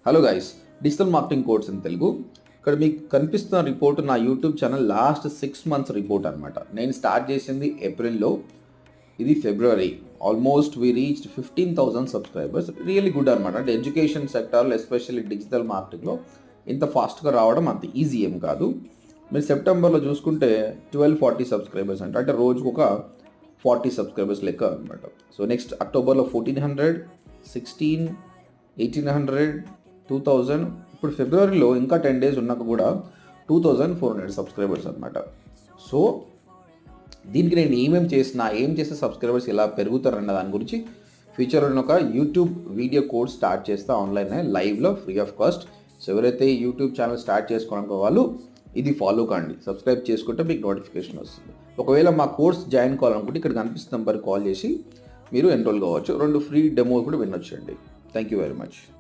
Hello guys, digital marketing course in Telugu. ఇక్కడ మీకు కనిపిస్తున్న రిపోర్ట్ నా YouTube channel last 6 months report అనమాట. నేను స్టార్ట్ చేసింది ఏప్రిల్లో, ఇది February. Almost we reached 15,000 subscribers. Really good అనమాట. అంటే ఎడ్యుకేషన్ సెక్టార్లో, ఎస్పెషల్లీ డిజిటల్ మార్కెటింగ్లో ఇంత ఫాస్ట్గా రావడం అంత ఈజీ ఏం కాదు. మీరు సెప్టెంబర్లో చూసుకుంటే 1240 సబ్స్క్రైబర్స్ అంటే రోజుకు ఒక 40 సబ్స్క్రైబర్స్ లెక్క అనమాట. సో నెక్స్ట్ అక్టోబర్లో 1400, 16, 1800, 2000. ఇప్పుడు ఫిబ్రవరిలో ఇంకా 10 days ఉన్నాక కూడా 2400 సబ్స్క్రైబర్స్ అనమాట. సో దీనికి నేను ఏం చేస్తే సబ్స్క్రైబర్స్ ఎలా పెరుగుతారన్న దాని గురించి ఫ్యూచర్లో నేను ఒక యూట్యూబ్ వీడియో కోర్స్ స్టార్ట్ చేస్తా ఆన్లైన్ లైవ్లో ఫ్రీ ఆఫ్ కాస్ట్. సో ఎవరైతే యూట్యూబ్ ఛానల్ స్టార్ట్ చేసుకోవడానికి వాళ్ళు ఇది ఫాలో కండి, సబ్స్క్రైబ్ చేసుకుంటే మీకు నోటిఫికేషన్ వస్తుంది. ఒకవేళ మా కోర్స్ జాయిన్ కావాలనుకుంటే ఇక్కడ కనిపిస్తున్న నెంబర్కి కాల్ చేసి మీరు ఎన్రోల్ కావచ్చు. 2 ఫ్రీ డెమో కూడా వినొచ్చండి. Thank you very much.